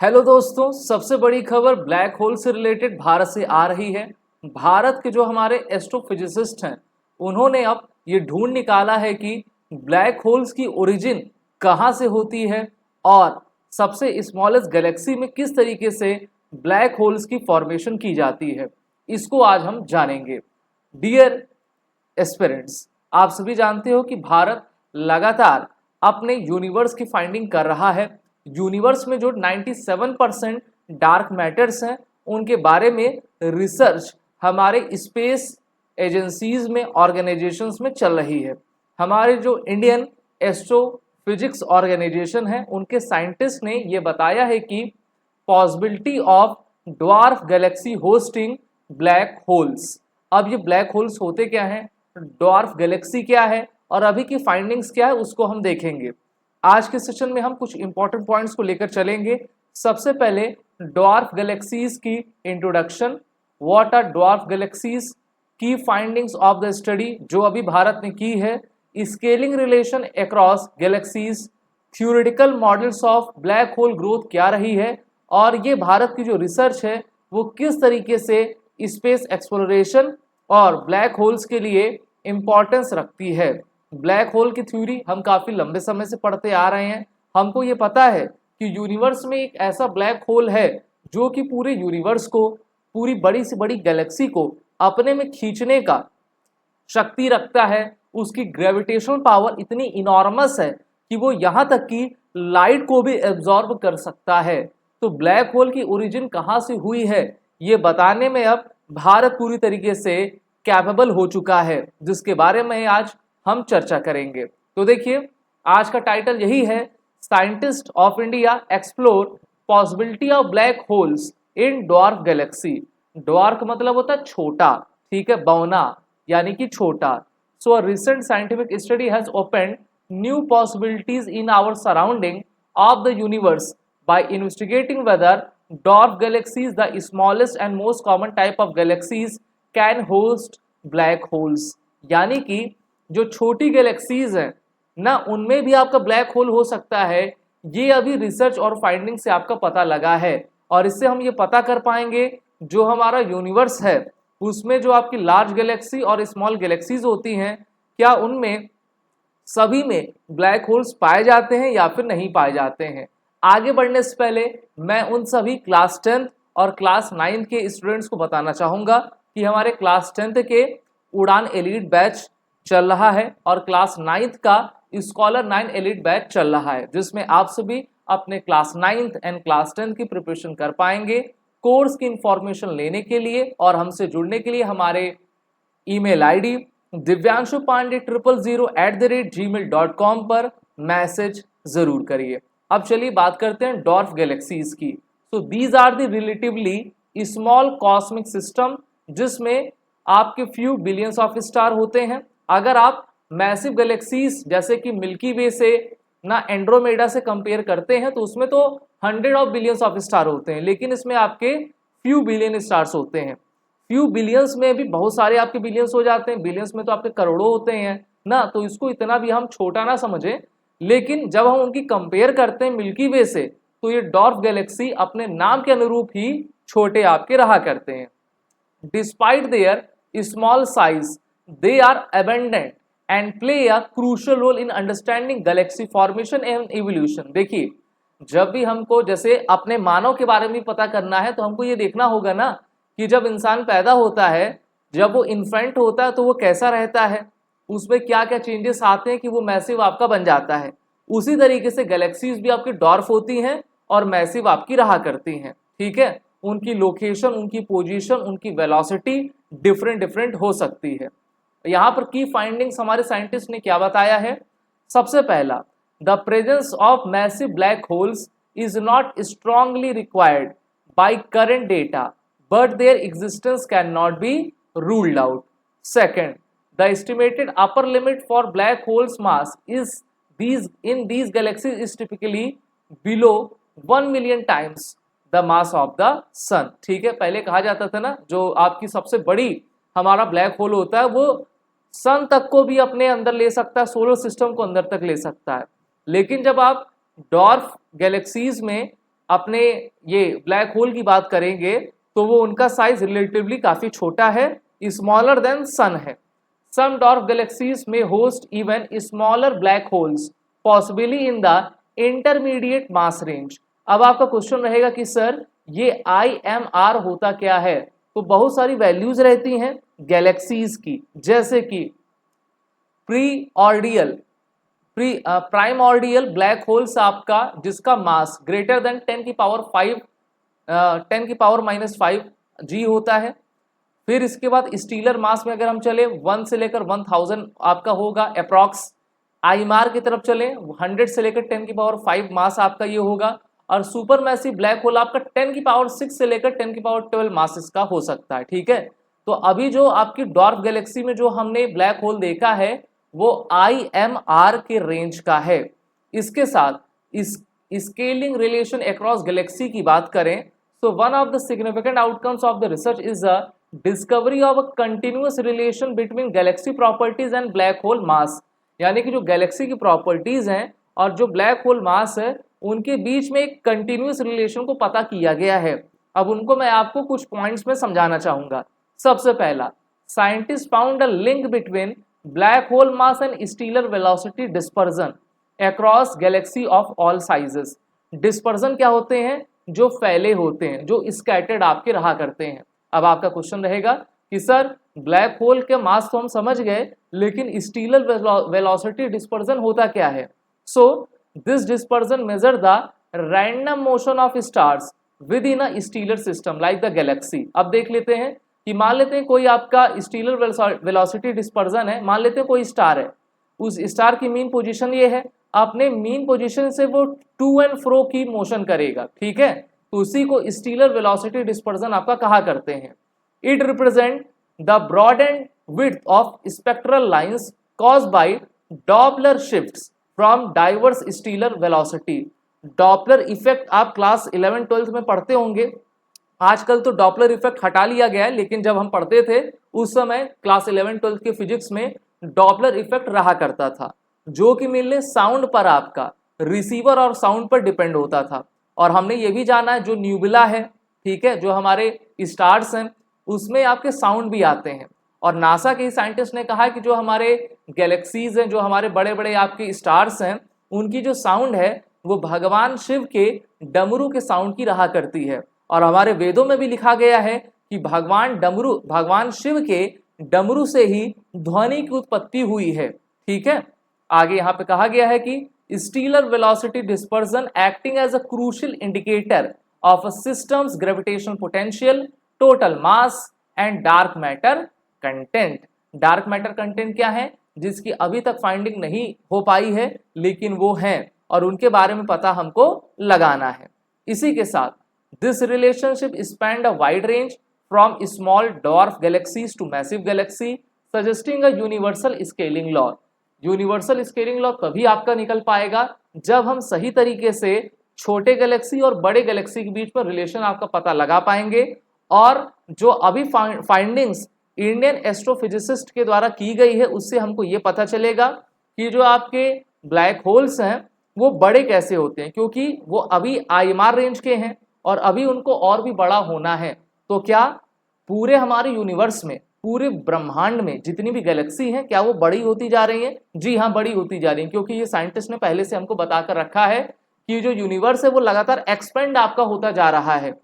Hello दोस्तों, सबसे बड़ी खबर ब्लैक होल से रिलेटेड भारत से आ रही है। भारत के जो हमारे एस्ट्रोफिजिसिस्ट हैं उन्होंने अब ये ढूंढ निकाला है कि ब्लैक होल्स की ओरिजिन कहाँ से होती है और सबसे स्मॉलेस्ट गैलेक्सी में किस तरीके से ब्लैक होल्स की फॉर्मेशन की जाती है। इसको आज हम जानेंगे। डियर एस्पिरेंट्स, आप सभी जानते हो कि भारत लगातार अपने यूनिवर्स की फाइंडिंग कर रहा है। यूनिवर्स में जो 97% डार्क मैटर्स हैं उनके बारे में रिसर्च हमारे स्पेस एजेंसीज में, ऑर्गेनाइजेशंस में चल रही है। हमारे जो इंडियन एस्ट्रोफिजिक्स ऑर्गेनाइजेशन है उनके साइंटिस्ट ने ये बताया है कि possibility of dwarf Galaxy hosting black holes. अब ये ब्लैक होल्स होते क्या हैं, ड्वार्फ गैलेक्सी क्या है और अभी की फाइंडिंग्स क्या है, उसको हम देखेंगे। आज के सेशन में हम कुछ इंपॉर्टेंट पॉइंट्स को लेकर चलेंगे। सबसे पहले ड्वार्फ गैलेक्सीज की introduction, what are dwarf galaxies, की फाइंडिंग्स ऑफ द स्टडी जो अभी भारत ने की है, scaling relation across galaxies, theoretical models of black hole growth क्या रही है और ये भारत की जो रिसर्च है वो किस तरीके से स्पेस एक्सप्लोरेशन और ब्लैक होल्स के लिए इंपॉर्टेंस रखती है। ब्लैक होल की थ्योरी हम काफ़ी लंबे समय से पढ़ते आ रहे हैं। हमको ये पता है कि यूनिवर्स में एक ऐसा ब्लैक होल है जो कि पूरे यूनिवर्स को, पूरी बड़ी से बड़ी गैलेक्सी को अपने में खींचने का शक्ति रखता है। उसकी ग्रेविटेशनल पावर इतनी इनॉर्मस है कि वो यहाँ तक कि लाइट को भी एब्जॉर्ब कर सकता है। तो ब्लैक होल की ओरिजिन कहाँ से हुई है ये बताने में अब भारत पूरी तरीके से कैपेबल हो चुका है, जिसके बारे में आज हम चर्चा करेंगे। तो देखिए, आज का टाइटल यही है, scientist of India explore possibility of black holes in dwarf Galaxy. Dwarf मतलब होता है छोटा, ठीक है, बौना यानी कि छोटा। So a recent scientific study has opened new possibilities in our surrounding of the universe by investigating whether dwarf galaxies, the smallest and most common type of galaxies, can host black holes। यानी कि जो छोटी galaxies हैं ना, उनमें भी आपका black hole हो सकता है। ये अभी रिसर्च और फाइंडिंग से आपका पता लगा है और इससे हम ये पता कर पाएंगे जो हमारा यूनिवर्स है उसमें जो आपकी लार्ज गैलेक्सी और स्मॉल गैलेक्सीज होती हैं, क्या उनमें सभी में ब्लैक होल्स पाए जाते हैं या फिर नहीं पाए जाते हैं। आगे बढ़ने से पहले मैं उन सभी क्लास 10th और क्लास 9th के स्टूडेंट्स को बताना चाहूँगा कि हमारे क्लास 10th के उड़ान एलीट बैच चल रहा है और क्लास 9th का स्कॉलर 9 एलीट बैच चल रहा है, जिसमें आप सभी अपने class 9th and class 10th की प्रिपरेशन कर पाएंगे। कोर्स की इंफॉर्मेशन लेने के लिए और हमसे जुड़ने के लिए हमारे ईमेल आईडी divyanshu pandey000@gmail.com पर मैसेज जरूर करिए। अब चलिए बात करते हैं डॉर्फ गैलेक्सीज की। So these are the relatively small cosmic system जिसमें आपके फ्यू बिलियंस ऑफ स्टार होते हैं। अगर आप मैसिव गैलेक्सीज जैसे कि मिल्की वे से ना एंड्रोमेडा से कंपेयर करते हैं तो उसमें तो 100 ऑफ बिलियंस ऑफ स्टार होते हैं, लेकिन इसमें आपके फ्यू बिलियन स्टार्स होते हैं। फ्यू बिलियंस में भी बहुत सारे आपके बिलियंस हो जाते हैं, बिलियंस में तो आपके करोड़ों होते हैं ना, तो इसको इतना भी हम छोटा ना समझें। लेकिन जब हम उनकी कंपेयर करते हैं मिल्की वे से तो ये डॉर्फ गैलेक्सी अपने नाम के अनुरूप ही छोटे आपके रहा करते हैं। Despite their small size they are abundant and play a crucial role in understanding galaxy formation and evolution. देखिए, जब भी हमको जैसे अपने मानव के बारे में पता करना है तो हमको ये देखना होगा ना कि जब इंसान पैदा होता है, जब वो इन्फेंट होता है तो वो कैसा रहता है, उसमें क्या क्या चेंजेस आते हैं कि वो मैसिव आपका बन जाता है। उसी तरीके से गैलेक्सीज भी आपकी डॉर्फ होती हैं और मैसिव आपकी रहा करती हैं, ठीक है। उनकी लोकेशन, उनकी पोजीशन, उनकी वेलोसिटी डिफरेंट हो सकती है। यहाँ पर की फाइंडिंग्स हमारे साइंटिस्ट ने क्या बताया है। सबसे पहला, the presence of massive black holes is not strongly required by current data but there existence can not be ruled out. Second, the estimated upper limit for black holes mass is these galaxies is typically below 1 million times the mass of the sun। ठीक है, पहले कहा जाता था ना जो आपकी सबसे बड़ी हमारा ब्लैक होल होता है वो सन तक को भी अपने अंदर ले सकता है, सोलर सिस्टम को अंदर तक ले सकता है। लेकिन जब आप डॉर्फ गैलेक्सीज में अपने ये ब्लैक होल की बात करेंगे तो वो उनका साइज रिलेटिवली काफी छोटा है, स्मॉलर देन सन है। सम डॉर्फ गैलेक्सीज में host even smaller black holes possibly in the intermediate mass range. अब आपका क्वेश्चन रहेगा कि सर ये IMR होता क्या है? तो बहुत सारी वैल्यूज रहती हैं गैलेक्सीज की, जैसे कि प्राइमॉर्डियल ब्लैक होल्स आपका जिसका मास ग्रेटर देन 10 की पावर -5 G होता है। फिर इसके बाद स्टीलर मास में अगर हम चले 1 से लेकर 1000 आपका होगा अप्रॉक्स। आईएमआर की तरफ चले 100 से लेकर 10 की पावर 5 मास आपका ये होगा। और सुपर मैसिव ब्लैक होल आपका 10 की पावर 6 से लेकर 10 की पावर 12 मासेस का हो सकता है। ठीक है, तो अभी जो आपकी डॉर्फ गैलेक्सी में जो हमने ब्लैक होल देखा है वो IMR के रेंज का है। इसके साथ इस स्केलिंग रिलेशन अक्रॉस गैलेक्सी की बात करें तो one of the significant outcomes of the research is the discovery of a continuous relation between galaxy properties and black hole mass. यानी कि जो गैलेक्सी की प्रॉपर्टीज हैं और जो ब्लैक होल मास है उनके बीच में एक कंटिन्यूअस रिलेशन को पता किया गया है। अब उनको मैं आपको कुछ पॉइंट्स में समझाना चाहूंगा। सबसे पहला, scientist found a link between black hole mass and stellar velocity dispersion across galaxy of all sizes. Dispersion क्या होते हैं? जो फैले होते हैं, जो स्कैटर्ड आपके रहा करते हैं। अब आपका क्वेश्चन रहेगा कि सर ब्लैक होल के मास तो हम समझ गए, लेकिन स्टीलर वेलोसिटी डिस्पर्जन होता क्या है? So this dispersion measure the random motion of stars with in a stealer system like the Galaxy. अब देख लेते हैं कि मान लेते हैं कोई आपका स्टीलर वेलोसिटी डिस्पर्जन है, मान लेते हैं कोई स्टार है, उस स्टार की मीन पोजीशन ये है, अपने मीन पोजीशन से वो टू एंड फ्रो की मोशन करेगा। ठीक है, तो उसी को स्टीलर वेलोसिटी डिस्पर्जन आपका कहा करते हैं। It represent the broad and width of spectral lines caused by Doppler shifts from diverse stellar velocity. Doppler effect आप क्लास 11-12 में पढ़ते होंगे। आजकल तो डॉपलर इफेक्ट हटा लिया गया है, लेकिन जब हम पढ़ते थे उस समय क्लास 11-12 के फिजिक्स में डॉपलर इफेक्ट रहा करता था, जो कि मिलने साउंड पर आपका रिसीवर और साउंड पर डिपेंड होता था। और हमने ये भी जाना है जो न्यूबुला है, ठीक है, जो हमारे स्टार्स हैं उसमें आपके साउंड भी आते हैं। और नासा के साइंटिस्ट ने कहा कि जो हमारे गैलेक्सीज हैं, जो हमारे बड़े बड़े आपके स्टार्स हैं, उनकी जो साउंड है वो भगवान शिव के डमरू के साउंड की रहा करती है। और हमारे वेदों में भी लिखा गया है कि भगवान शिव के डमरू से ही ध्वनि की उत्पत्ति हुई है। ठीक है, आगे यहाँ पे कहा गया है कि stellar velocity dispersion acting as a crucial indicator of a system's gravitational potential, total mass and dark matter content. Dark matter content क्या है? जिसकी अभी तक फाइंडिंग नहीं हो पाई है, लेकिन वो हैं और उनके बारे में पता हमको लगाना है। इसी के साथ this relationship spanned a wide range from small dwarf galaxies to massive galaxy, suggesting a universal scaling law. Universal scaling law तभी आपका निकल पाएगा जब हम सही तरीके से छोटे गैलेक्सी और बड़े गैलेक्सी के बीच में रिलेशन आपका पता लगा पाएंगे। और जो अभी फाइंडिंग्स इंडियन एस्ट्रोफिजिसिस्ट के द्वारा की गई है उससे हमको ये पता चलेगा कि जो आपके ब्लैक होल्स हैं वो बड़े कैसे होते हैं, क्योंकि वो अभी IMR रेंज के हैं और अभी उनको और भी बड़ा होना है। तो क्या पूरे हमारे यूनिवर्स में, पूरे ब्रह्मांड में जितनी भी गैलेक्सी हैं, क्या वो बड़ी होती जा रही हैं? जी हाँ, बड़ी होती जा रही हैं, क्योंकि ये साइंटिस्ट ने पहले से हमको बताकर रखा है कि जो यूनिवर्स है वो लगातार एक्सपेंड आपका होता जा रहा है।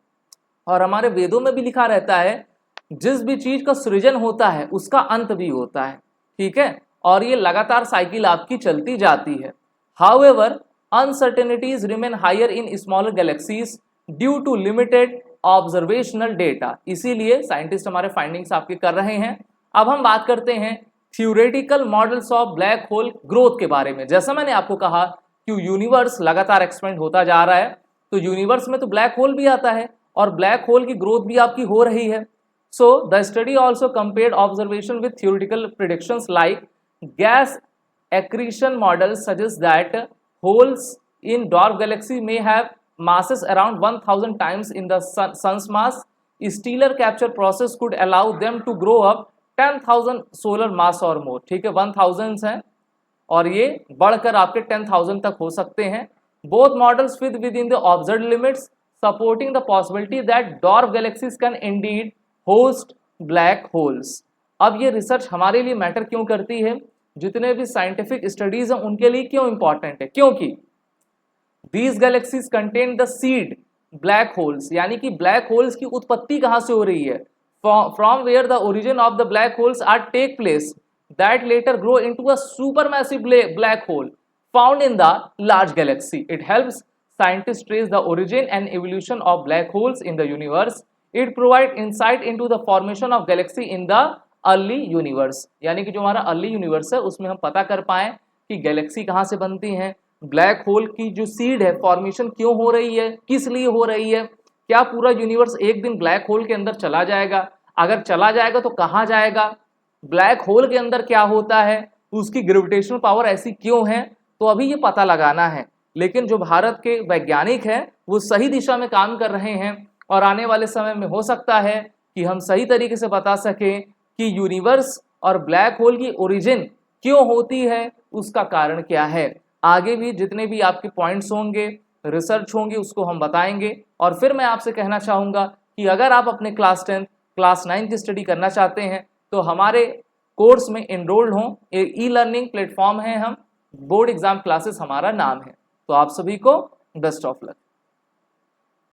और हमारे वेदों में भी लिखा रहता है जिस भी चीज का सृजन होता है उसका अंत भी होता है। ठीक है, और ये लगातार साइकिल आपकी चलती जाती है। However uncertainties remain higher in smaller galaxies due to limited observational data. इसीलिए साइंटिस्ट हमारे फाइंडिंग्स आपके कर रहे हैं। अब हम बात करते हैं theoretical models of black hole growth के बारे में। जैसा मैंने आपको कहा कि यूनिवर्स लगातार एक्सपेंड होता जा रहा है, तो यूनिवर्स में तो ब्लैक होल भी आता है और ब्लैक होल की ग्रोथ भी आपकी हो रही है। So the study also compared observation with theoretical predictions like gas accretion models suggest that holes in dwarf galaxy may have masses around 1000 times in the sun's mass. Stellar capture process could allow them to grow up 10,000 solar mass or more। ठीक है, 1000 हैं और ये बढ़कर आपके 10,000 तक हो सकते हैं। both models fit within the observed limits, supporting the possibility that dwarf galaxies can indeed host black holes. अब ये रिसर्च हमारे लिए मैटर क्यों करती है, जितने भी साइंटिफिक स्टडीज हैं उनके लिए क्यों इंपॉर्टेंट है, क्योंकि these galaxies contain the seed black holes, यानी कि ब्लैक होल्स की उत्पत्ति कहां से हो रही है, from where the origin of the black holes are take place that later grow into a supermassive black hole found in the large galaxy. It helps scientists trace the origin and evolution of black holes in the universe. It provides insight into the formation of galaxy in the early universe. यानी कि जो हमारा early universe है उसमें हम पता कर पाएं कि गैलेक्सी कहाँ से बनती हैं, ब्लैक होल की जो सीड है फॉर्मेशन क्यों हो रही है, किस लिए हो रही है, क्या पूरा यूनिवर्स एक दिन ब्लैक होल के अंदर चला जाएगा, अगर चला जाएगा तो कहाँ जाएगा, ब्लैक होल के अंदर क्या होता है, उसकी ग्रेविटेशनल पावर ऐसी क्यों है, तो अभी ये पता लगाना है। लेकिन जो भारत के वैज्ञानिक हैं वो सही दिशा में काम कर रहे हैं और आने वाले समय में हो सकता है कि हम सही तरीके से बता सकें कि यूनिवर्स और ब्लैक होल की ओरिजिन क्यों होती है, उसका कारण क्या है। आगे भी जितने भी आपके पॉइंट्स होंगे, रिसर्च होंगी, उसको हम बताएंगे। और फिर मैं आपसे कहना चाहूँगा कि अगर आप अपने क्लास 10 क्लास 9 की स्टडी करना चाहते हैं तो हमारे कोर्स में एनरोल्ड हों। एक ई लर्निंग प्लेटफॉर्म है, हम बोर्ड एग्जाम क्लासेस हमारा नाम है। तो आप सभी को बेस्ट ऑफ लक।